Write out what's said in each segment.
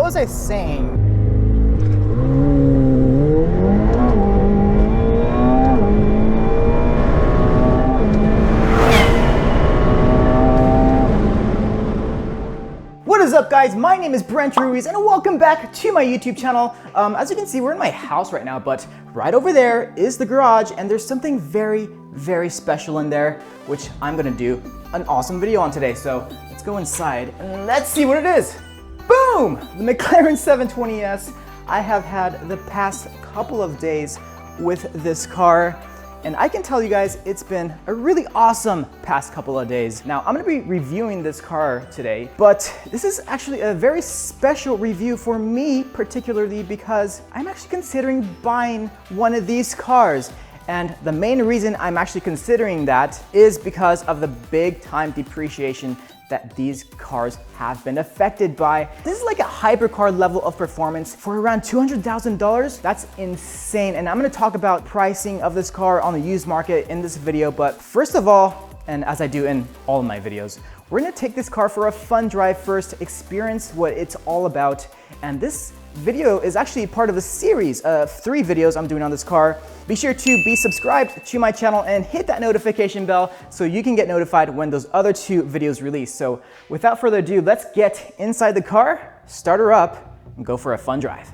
was I saying? What is up, guys? My name is Brent Ruiz and welcome back to my YouTube channel. As you can see, we're in my house right now, but right over there is the garage and there's something very, very special in there, which I'm gonna do an awesome video on today. So let's go inside and let's see what it is. Boom! The McLaren 720S. I have had the past couple of days with this car, and I can tell you guys it's been a really awesome past couple of days. Now, I'm gonna be reviewing this car today, but this is actually a very special review for me particularly because I'm actually considering buying one of these cars. And the main reason I'm actually considering that is because of the big time depreciation that these cars have been affected by. This is like a hypercar level of performance for around $200,000. That's insane. And I'm gonna talk about pricing of this car on the used market in this video. But first of all, and as I do in all of my videos, we're gonna take this car for a fun drive first, experience what it's all about. And this video is actually part of a series of 3 videos I'm doing on this car. Be sure to be subscribed to my channel and hit that notification bell so you can get notified when those other 2 videos release. So without further ado, let's get inside the car, start her up, and go for a fun drive.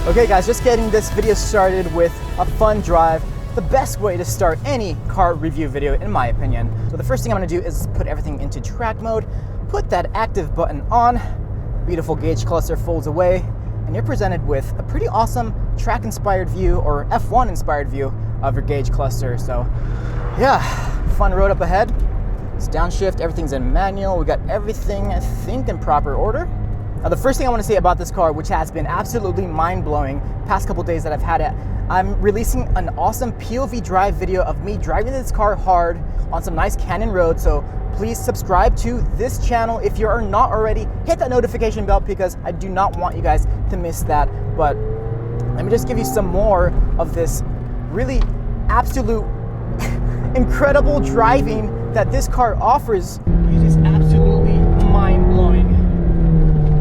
Okay guys, just getting this video started with a fun drive. The best way to start any car review video in my opinion. So the first thing I'm gonna do is put everything into track mode, put that active button on, beautiful gauge cluster folds away, and you're presented with a pretty awesome track inspired view or F1 inspired view of your gauge cluster. So yeah, fun road up ahead. It's downshift, everything's in manual. We got everything, I think, in proper order. Now, the first thing I want to say about this car, which has been absolutely mind-blowing past couple days that I've had it, I'm releasing an awesome POV drive video of me driving this car hard on some nice canyon roads. So please subscribe to this channel if you are not already. Hit that notification bell because I do not want you guys to miss that. But let me just give you some more of this really absolute incredible driving that this car offers. It is absolutely mind-blowing.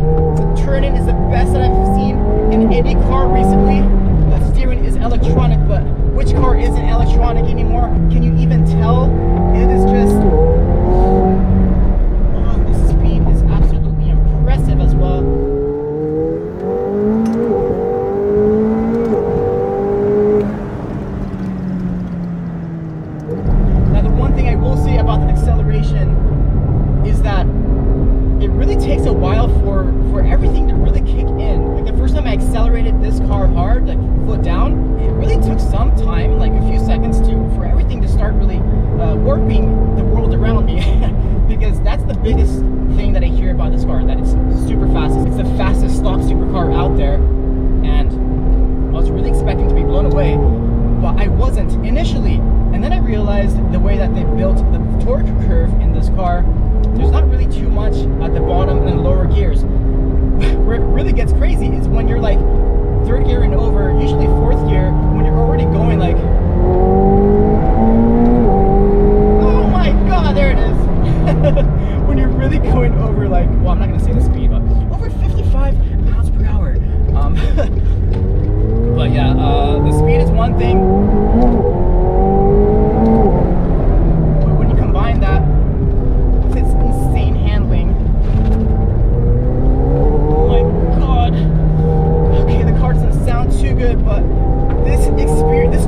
The turn-in is the best that I've seen in any car recently. The steering is electronic, but which car isn't electronic anymore? Can you even tell? It is just... oh, the speed is absolutely impressive as well. Now, the one thing I will say about the acceleration is that it really takes a while for everything to really kick in. Like the first time I accelerated this car hard, like foot down, it really took some time, like a few seconds for everything to start really warping the world around me. Because that's the biggest thing that I hear about this car, that it's super fast. It's the fastest stock supercar out there. And I was really expecting to be blown away, but I wasn't initially. And then I realized the way that they built the torque curve in this car, there's not really too much at the bottom and the lower gears. Where it really gets crazy is when you're like 3rd gear and over, usually 4th gear, when you're already going like, oh my god, there it is. When you're really going over like, well, I'm not gonna say the speed, but over 55 miles per hour. But yeah, the speed is one thing. But when you combine that with its insane handling, oh my god. Okay, the car doesn't sound too good, but this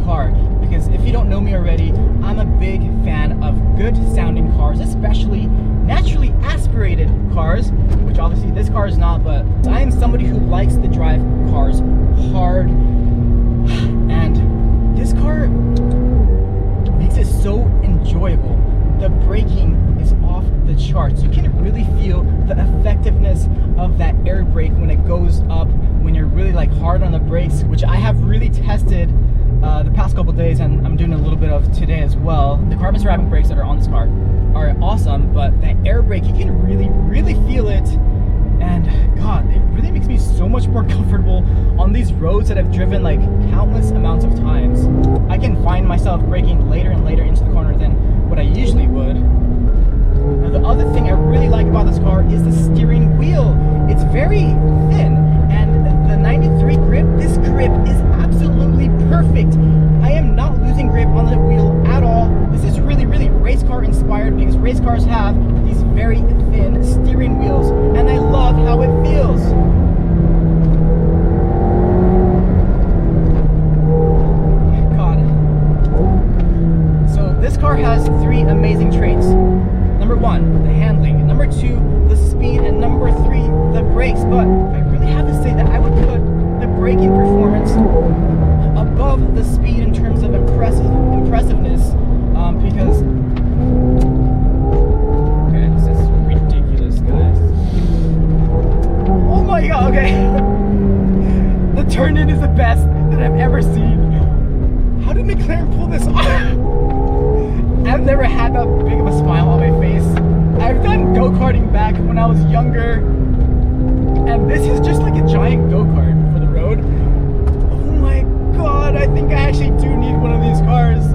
car, because if you don't know me already, I'm a big fan of good sounding cars, especially naturally aspirated cars, which obviously this car is not, but I am somebody who likes to drive cars hard, and this car makes it so enjoyable. The braking is off the charts. You can really feel the effectiveness of that air brake when it goes up, when you're really like hard on the brakes, which I have really tested the past couple days, and I'm doing a little bit of today as well. The carbon ceramic brakes that are on this car are awesome, but that air brake, you can really feel it. And God, it really makes me so much more comfortable on these roads that I've driven like countless amounts of times. I can find myself braking later and later into the corner than what I usually would. Now, the other thing I really like about this car is the steering wheel. It's very thin, and the 93 grip, this grip is absolutely perfect. I am not losing grip on the wheel at all. This is really race car inspired, because race cars have these very thin steering wheels, and I love how it feels. God. So this car has three amazing traits. Number one, the handling. Number two, the speed. And number three, the brakes. But I really have to say that I would put the braking performance above the speed in terms of impressiveness, because okay, this is ridiculous, guys. Oh my God, okay. The turn-in is the best that I've ever seen. How did McLaren pull this off? I've never had that big of a smile on my face. I've done go-karting back when I was younger, and this is just like a giant go-kart for the road. Oh my God, I think I actually do need one of these cars.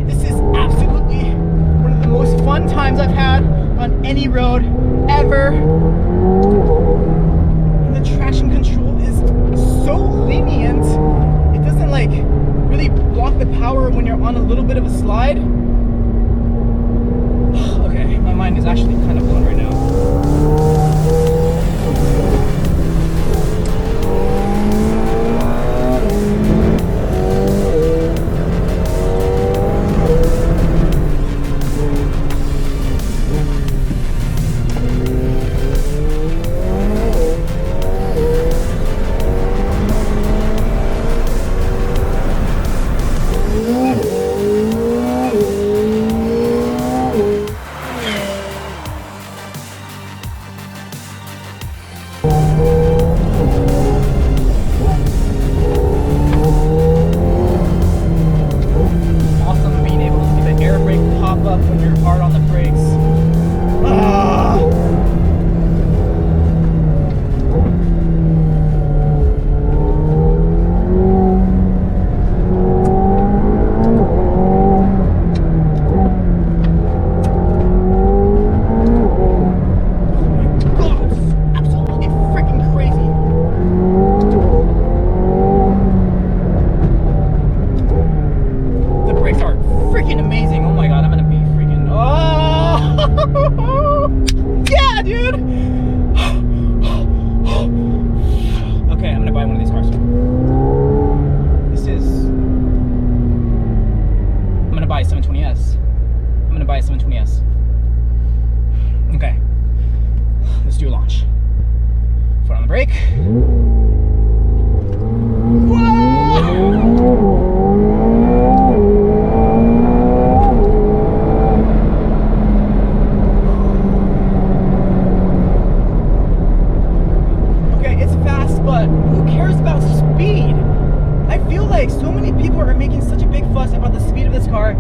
This is absolutely one of the most fun times I've had on any road ever. And the traction control is so lenient. It doesn't like really block the power when you're on a little bit of a slide. Okay, my mind is actually kind of blown right now. When you're hard on the brakes. Yeah, dude! Okay, I'm gonna buy one of these cars. I'm gonna buy a 720S. I'm gonna buy a 720S. Okay. Let's do a launch. Foot on the brake. Whoa! But who cares about speed? I feel like so many people are making such a big fuss about the speed of this car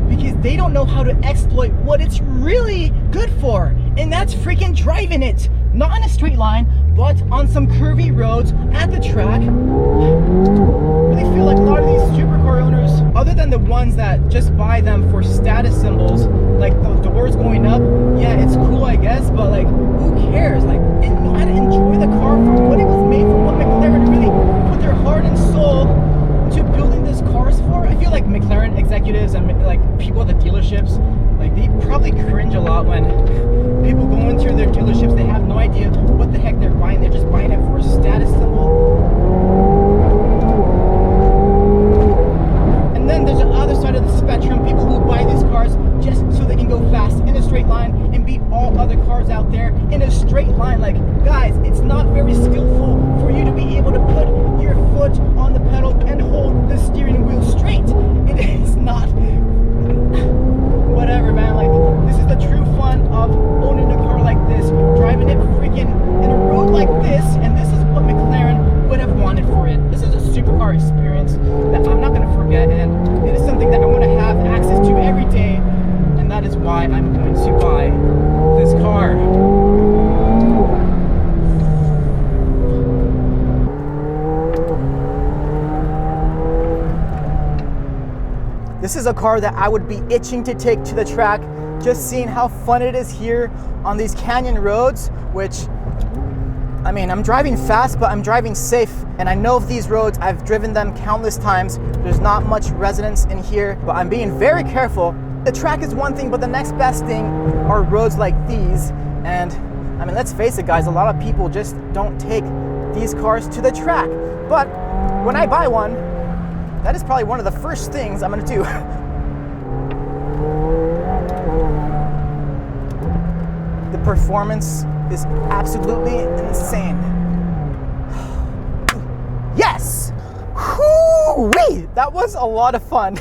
because they don't know how to exploit what it's really good for, and that's freaking driving it. Not in a straight line, but on some curvy roads at the track. I really feel like a lot of these supercar owners, other than the ones that just buy them for status symbols, like the doors going up, yeah, it's cool, I guess, but like, who cares? Like, and know how to enjoy the car for what it was made for, what McLaren really put their heart and soul into building these cars for. I feel like McLaren like people at the dealerships, like they probably cringe a lot when people go into their dealerships. They have no idea what the heck they're buying. They're just buying it for a status symbol. And then there's the other side of the spectrum, people who buy these cars just so they can go fast in a straight line and beat all other cars out there in a straight line. Like, guys, it's not very skillful for you to be able to put your foot on the pedal and hold the steering wheel straight. It is not. Whatever, man. Like, this is the true fun of owning a car like this, driving it freaking in a road like this, and this is what McLaren would have wanted for it. This is a supercar experience that I'm not going to forget, and it is something that I want to have access to every day, and that is why I'm going to buy this car. This is a car that I would be itching to take to the track, just seeing how fun it is here on these canyon roads, which, I mean, I'm driving fast, but I'm driving safe. And I know of these roads, I've driven them countless times. There's not much resonance in here, but I'm being very careful. The track is one thing, but the next best thing are roads like these. And I mean, let's face it, guys, a lot of people just don't take these cars to the track. But when I buy one, that is probably one of the first things I'm gonna do. The performance is absolutely insane. Yes! Whoo-wee! That was a lot of fun.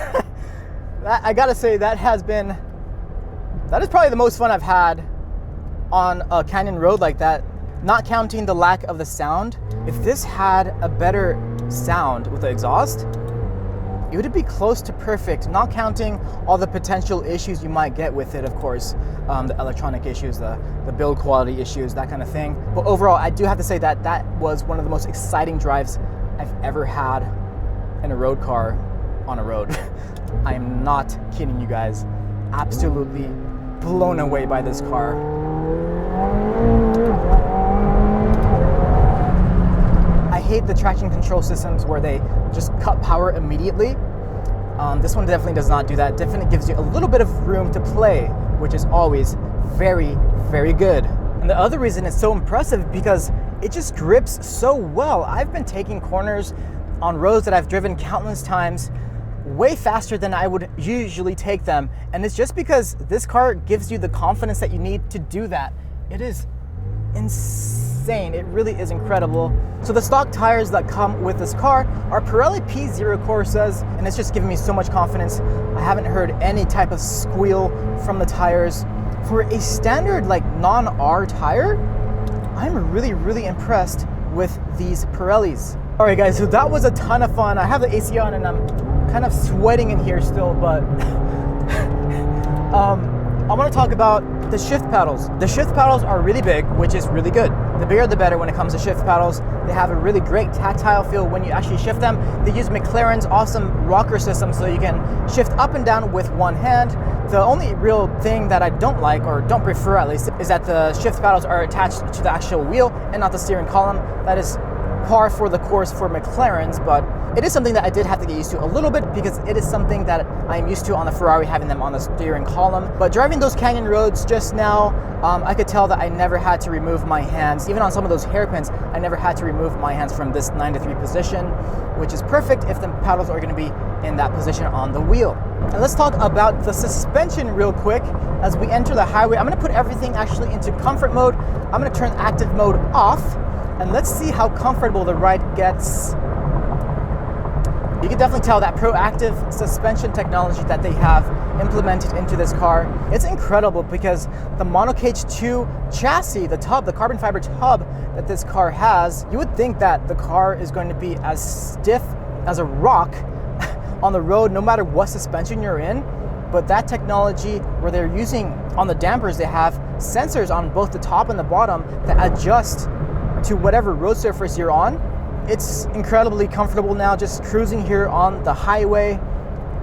I gotta say, that is probably the most fun I've had on a canyon road like that, not counting the lack of the sound. If this had a better sound with the exhaust, it would be close to perfect, not counting all the potential issues you might get with it, of course, the electronic issues, the build quality issues, that kind of thing. But overall, I do have to say that that was one of the most exciting drives I've ever had in a road car on a road. I am not kidding you guys. Absolutely blown away by this car. I hate the traction control systems where they just cut power immediately. This one definitely does not do that. Definitely gives you a little bit of room to play, which is always very, very good. And the other reason it's so impressive because it just grips so well. I've been taking corners on roads that I've driven countless times way faster than I would usually take them. And it's just because this car gives you the confidence that you need to do that. It is insane. It really is incredible. So the stock tires that come with this car are Pirelli P0 Corsas, and it's just giving me so much confidence. I haven't heard any type of squeal from the tires. For a standard like non-R tire, I'm really, really impressed with these Pirellis. All right guys, so that was a ton of fun. I have the AC on and I'm kind of sweating in here still, but I want to talk about the shift paddles. The shift paddles are really big, which is really good. The bigger the better when it comes to shift paddles. They have a really great tactile feel when you actually shift them. They use McLaren's awesome rocker system so you can shift up and down with one hand. The only real thing that I don't like, or don't prefer at least, is that the shift paddles are attached to the actual wheel and not the steering column. That is par for the course for McLaren's, but it is something that I did have to get used to a little bit because it is something that I'm used to on the Ferrari, having them on the steering column. But driving those canyon roads just now, I could tell that I never had to remove my hands. Even on some of those hairpins, I never had to remove my hands from this 9-3 position, which is perfect if the paddles are going to be in that position on the wheel. And let's talk about the suspension real quick. As we enter the highway, I'm going to put everything actually into comfort mode. I'm going to turn active mode off, and let's see how comfortable the ride gets. You can definitely tell that proactive suspension technology that they have implemented into this car, it's incredible because the monocage 2 chassis, the tub, the carbon fiber tub that this car has, you would think that the car is going to be as stiff as a rock on the road no matter what suspension you're in. But that technology where they're using on the dampers, they have sensors on both the top and the bottom that adjust to whatever road surface you're on. It's incredibly comfortable now just cruising here on the highway.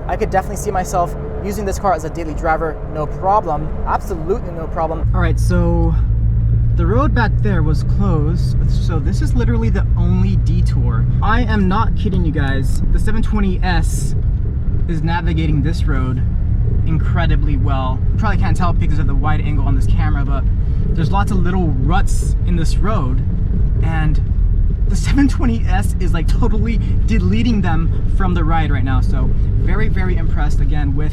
I could definitely see myself using this car as a daily driver, no problem, absolutely no problem. All right, so the road back there was closed, so this is literally the only detour. I am not kidding you guys, the 720S is navigating this road incredibly well. You probably can't tell because of the wide angle on this camera, but there's lots of little ruts in this road, and the 720S is like totally deleting them from the ride right now. So very, very impressed again with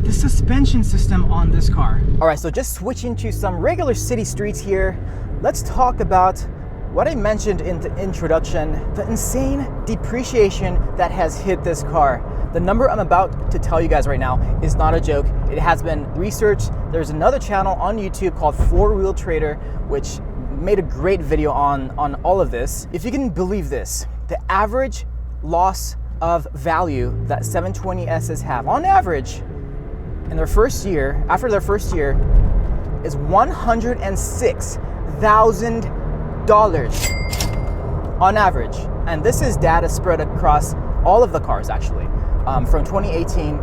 the suspension system on this car. All right, so just switching to some regular city streets here, let's talk about what I mentioned in the introduction, the insane depreciation that has hit this car. The number I'm about to tell you guys right now is not a joke. It has been researched. There's another channel on YouTube called 4-Wheel Trader, which made a great video on all of this. If you can believe this, the average loss of value that 720Ss have on average in their first year, after their first year, is $106,000 on average. And this is data spread across all of the cars actually, from 2018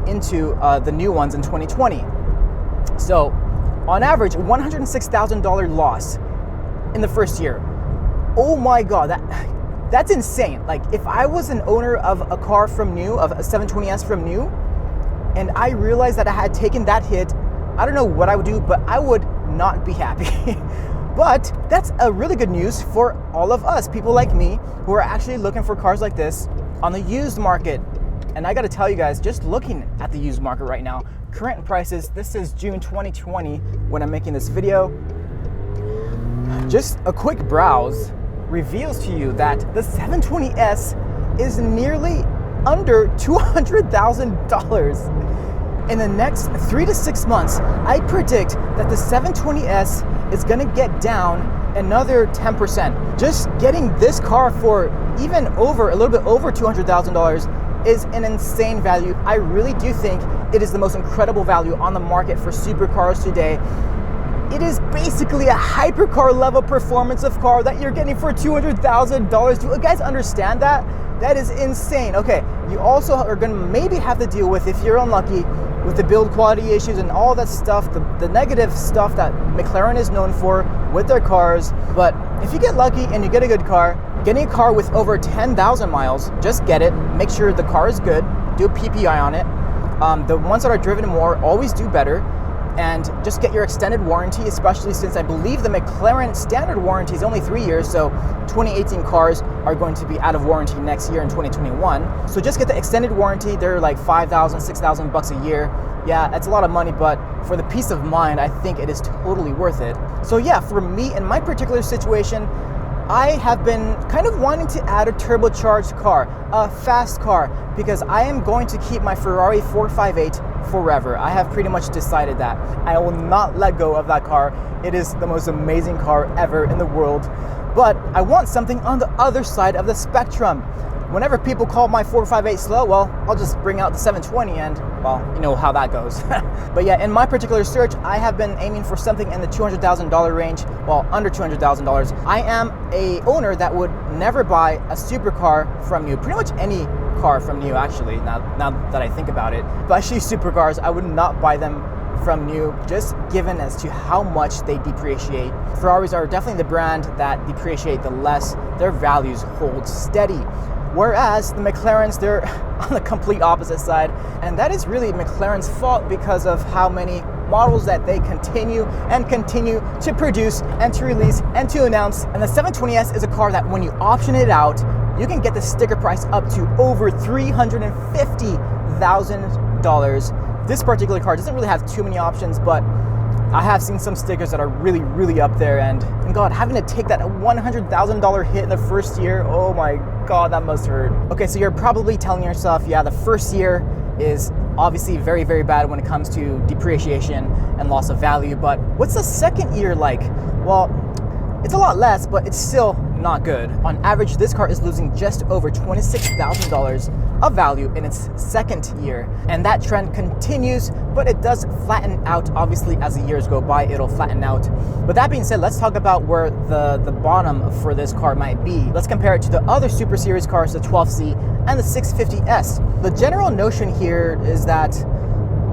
into the new ones in 2020. So on average, $106,000 loss in the first year. Oh my God, that's insane. Like if I was an owner of a car from new, of a 720S from new, and I realized that I had taken that hit, I don't know what I would do, but I would not be happy. But that's a really good news for all of us, people like me, who are actually looking for cars like this on the used market. And I gotta tell you guys, just looking at the used market right now, current prices, this is June 2020 when I'm making this video. Just a quick browse reveals to you that the 720S is nearly under $200,000. In the next 3 to 6 months, I predict that the 720S is gonna get down another 10%. Just getting this car for even over, a little bit over $200,000 is an insane value. I really do think it is the most incredible value on the market for supercars today. It is basically a hypercar level performance of car that you're getting for $200,000. Do you guys understand that? That is insane. Okay, you also are gonna maybe have to deal with, if you're unlucky, with the build quality issues and all that stuff, the negative stuff that McLaren is known for with their cars. But if you get lucky and you get a good car, getting a car with over 10,000 miles, just get it, make sure the car is good, do a PPI on it. The ones that are driven more always do better. And just get your extended warranty, especially since I believe the McLaren standard warranty is only 3 years, so 2018 cars are going to be out of warranty next year in 2021. So just get the extended warranty. They're like $5,000, $6,000 a year. Yeah, that's a lot of money, but for the peace of mind, I think it is totally worth it. So yeah, for me, in my particular situation, I have been kind of wanting to add a turbocharged car, a fast car, because I am going to keep my Ferrari 458 forever. I have pretty much decided that. I will not let go of that car. It is the most amazing car ever in the world. But I want something on the other side of the spectrum. Whenever people call my 458 slow, well, I'll just bring out the 720 and, well, you know how that goes. But yeah, in my particular search, I have been aiming for something in the $200,000 range, well, under $200,000. I am a owner that would never buy a supercar from new, pretty much any car from new actually, now that I think about it. Especially supercars, I would not buy them from new, just given as to how much they depreciate. Ferraris are definitely the brand that depreciate the less. Their values hold steady. Whereas the McLarens, they're on the complete opposite side. And that is really McLaren's fault because of how many models that they continue to produce and to release and to announce. And the 720S is a car that when you option it out, you can get the sticker price up to over $350,000. This particular car doesn't really have too many options, but I have seen some stickers that are really, really up there, and God, having to take that $100,000 hit in the first year, oh my God, that must hurt. Okay, so you're probably telling yourself, yeah, the first year is obviously very, very bad when it comes to depreciation and loss of value, but what's the second year like? Well, it's a lot less, but it's still not good. On average, this car is losing just over $26,000 of value in its second year. And that trend continues, but it does flatten out. Obviously, as the years go by, it'll flatten out. But that being said, let's talk about where the bottom for this car might be. Let's compare it to the other Super Series cars, the 12C and the 650S. The general notion here is that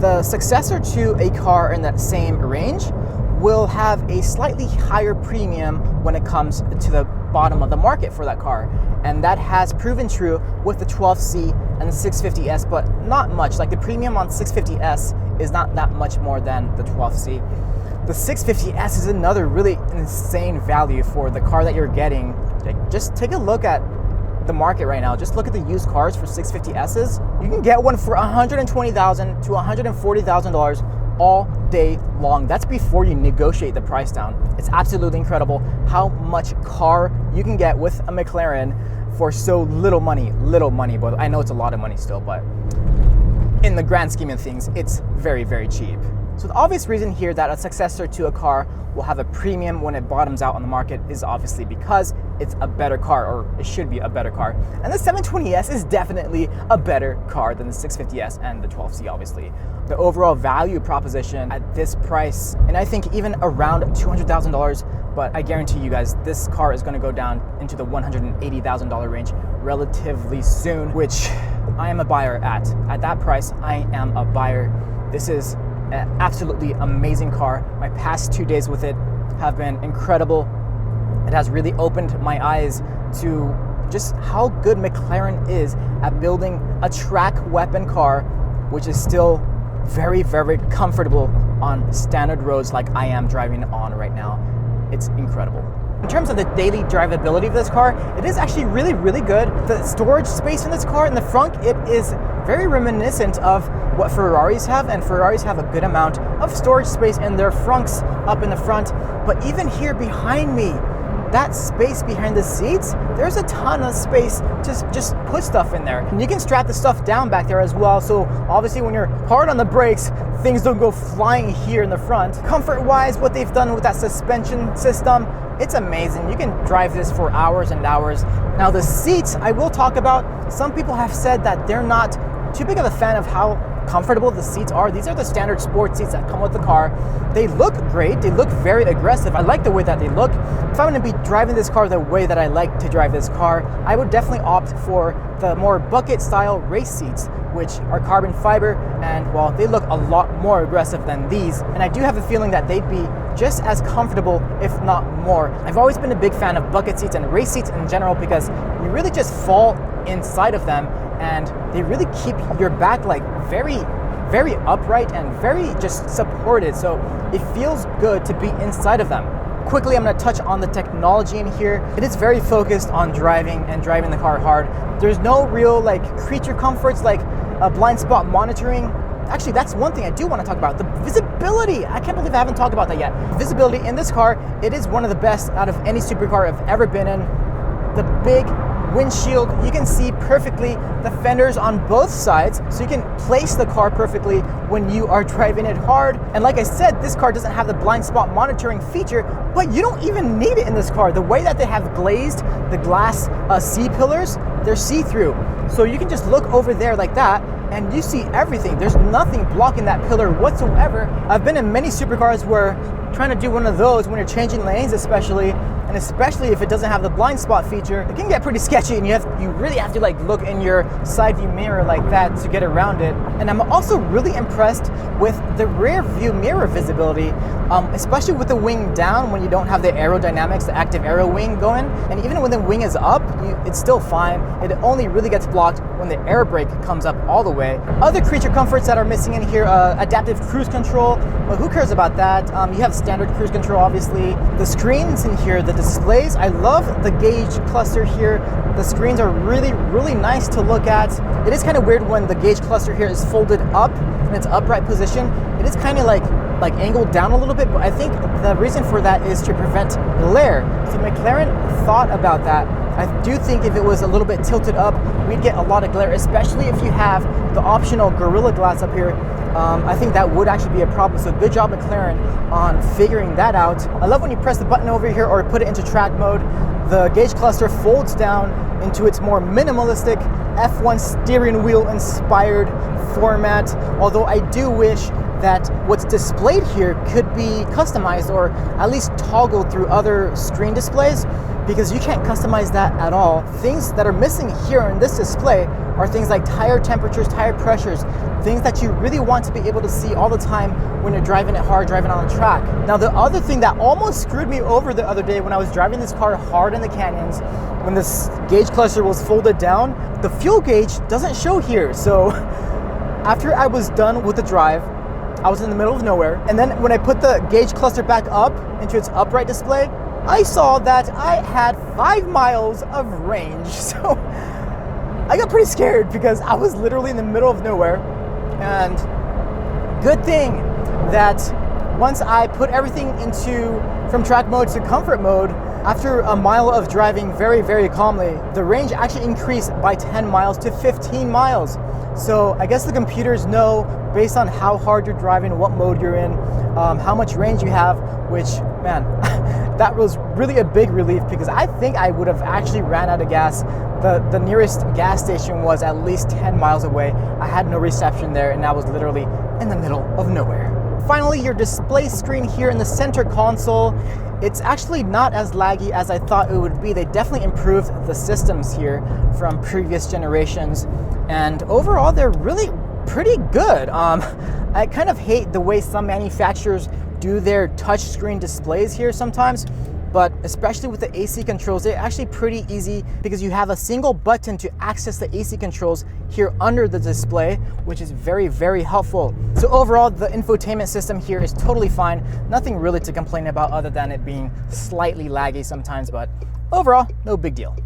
the successor to a car in that same range will have a slightly higher premium when it comes to the bottom of the market for that car. And that has proven true with the 12C and the 650S, but not much. Like the premium on 650S is not that much more than the 12C. The 650S is another really insane value for the car that you're getting. Like, just take a look at the market right now. Just look at the used cars for 650Ss. You can get one for $120,000 to $140,000 all day long. That's before you negotiate the price down. It's absolutely incredible how much car you can get with a McLaren for so little money, but I know it's a lot of money still, but in the grand scheme of things, it's very, very cheap. So the obvious reason here that a successor to a car will have a premium when it bottoms out on the market is obviously because it's a better car, or it should be a better car. And the 720S is definitely a better car than the 650S and the 12C, obviously. The overall value proposition at this price, and I think even around $200,000, but I guarantee you guys, this car is gonna go down into the $180,000 range relatively soon, which I am a buyer at. At that price, I am a buyer. This is an absolutely amazing car. My past 2 days with it have been incredible. It has really opened my eyes to just how good McLaren is at building a track weapon car, which is still very, very comfortable on standard roads like I am driving on right now. It's incredible. In terms of the daily drivability of this car, it is actually really, really good. The storage space in this car in the front, it is very reminiscent of what Ferraris have, and Ferraris have a good amount of storage space in their frunks up in the front. But even here behind me, that space behind the seats, there's a ton of space to just put stuff in there. And you can strap the stuff down back there as well, so obviously when you're hard on the brakes, things don't go flying here in the front. Comfort-wise, what they've done with that suspension system, it's amazing. You can drive this for hours and hours. Now the seats, I will talk about, some people have said that they're not too big of a fan of how comfortable the seats are. These are the standard sport seats that come with the car. They look great. They look very aggressive. I like the way that they look. If I'm going to be driving this car the way that I like to drive this car, I would definitely opt for the more bucket style race seats, which are carbon fiber, and well, they look a lot more aggressive than these. And I do have a feeling that they'd be just as comfortable, if not more. I've always been a big fan of bucket seats and race seats in general because you really just fall inside of them, and they really keep your back like very, very upright and very just supported. So it feels good to be inside of them. Quickly, I'm going to touch on the technology in here. It is very focused on driving and driving the car hard. There's no real like creature comforts like blind spot monitoring. Actually, that's one thing I do want to talk about. The visibility. I can't believe I haven't talked about that yet. Visibility in this car, it is one of the best out of any supercar I've ever been in. The big windshield, you can see perfectly the fenders on both sides, so you can place the car perfectly when you are driving it hard. And like I said, this car doesn't have the blind spot monitoring feature, but you don't even need it in this car. The way that they have glazed the glass C-pillars, they're see-through. So you can just look over there like that, and you see everything. There's nothing blocking that pillar whatsoever. I've been in many supercars where trying to do one of those when you're changing lanes especially, and especially if it doesn't have the blind spot feature, it can get pretty sketchy, and you really have to like look in your side view mirror like that to get around it. And I'm also really impressed with the rear view mirror visibility, especially with the wing down when you don't have the aerodynamics, the active aero wing going. And even when the wing is up, it's still fine. It only really gets blocked when the air brake comes up all the way. Other creature comforts that are missing in here, adaptive cruise control. Well, who cares about that? You have standard cruise control, obviously. The screens in here, the displays, I love the gauge cluster here. The screens are really, really nice to look at. It is kind of weird when the gauge cluster here is folded up in its upright position. It is kind of like angled down a little bit, but I think the reason for that is to prevent glare. So McLaren thought about that. I do think if it was a little bit tilted up, we'd get a lot of glare, especially if you have the optional Gorilla Glass up here. I think that would actually be a problem. So good job, McLaren, on figuring that out. I love when you press the button over here or put it into track mode, the gauge cluster folds down into its more minimalistic F1 steering wheel inspired format. Although I do wish that what's displayed here could be customized or at least toggled through other screen displays. because you can't customize that at all. Things that are missing here in this display are things like tire temperatures, tire pressures, things that you really want to be able to see all the time when you're driving it hard, driving on the track. Now, the other thing that almost screwed me over the other day when I was driving this car hard in the canyons, when this gauge cluster was folded down, the fuel gauge doesn't show here. So after I was done with the drive, I was in the middle of nowhere, and then when I put the gauge cluster back up into its upright display, I saw that I had 5 miles of range. So I got pretty scared because I was literally in the middle of nowhere. And good thing that once I put everything from track mode to comfort mode, after a mile of driving very, very calmly, the range actually increased by 10 miles to 15 miles. So I guess the computers know, based on how hard you're driving, what mode you're in, how much range you have, which, man, that was really a big relief because I think I would have actually ran out of gas. The nearest gas station was at least 10 miles away. I had no reception there, and I was literally in the middle of nowhere. Finally, your display screen here in the center console, it's actually not as laggy as I thought it would be. They definitely improved the systems here from previous generations, and overall they're really pretty good. I kind of hate the way some manufacturers do their touchscreen displays here sometimes, but especially with the AC controls, they're actually pretty easy because you have a single button to access the AC controls here under the display, which is very, very helpful. So overall, the infotainment system here is totally fine. Nothing really to complain about other than it being slightly laggy sometimes, but overall, no big deal.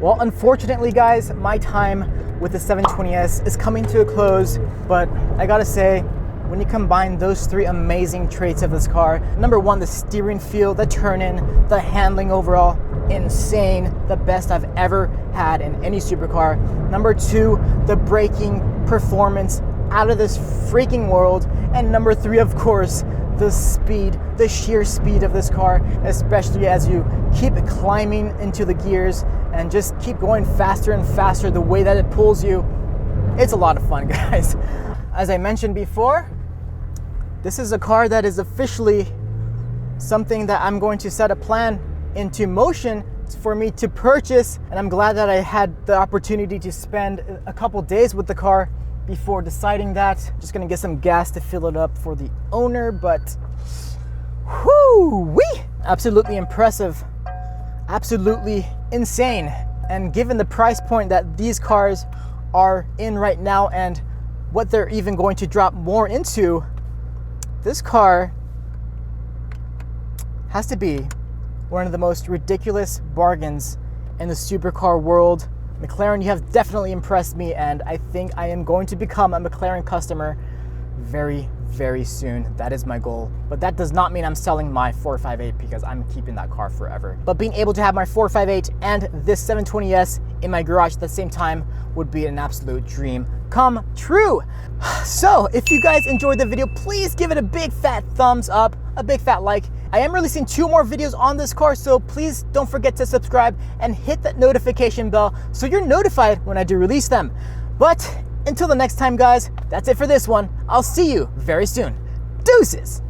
Well, unfortunately, guys, my time with the 720S is coming to a close, but I gotta say, when you combine those 3 amazing traits of this car, number 1, the steering feel, the turn-in, the handling overall, insane, the best I've ever had in any supercar. Number 2, the braking performance, out of this freaking world. And number 3, of course, the speed, the sheer speed of this car, especially as you keep climbing into the gears and just keep going faster and faster, the way that it pulls you. It's a lot of fun, guys. As I mentioned before, this is a car that is officially something that I'm going to set a plan into motion for me to purchase, and I'm glad that I had the opportunity to spend a couple days with the car before deciding that. Just gonna get some gas to fill it up for the owner, but whoo-wee! Absolutely impressive, absolutely insane. And given the price point that these cars are in right now and what they're even going to drop more into, this car has to be one of the most ridiculous bargains in the supercar world. McLaren, you have definitely impressed me, and I think I am going to become a McLaren customer very, very soon. That is my goal. But that does not mean I'm selling my 458 because I'm keeping that car forever. But being able to have my 458 and this 720S in my garage at the same time would be an absolute dream come true. So if you guys enjoyed the video, please give it a big fat thumbs up, a big fat like. I am releasing 2 more videos on this car, so please don't forget to subscribe and hit that notification bell so you're notified when I do release them. But until the next time, guys, that's it for this one. I'll see you very soon. Deuces!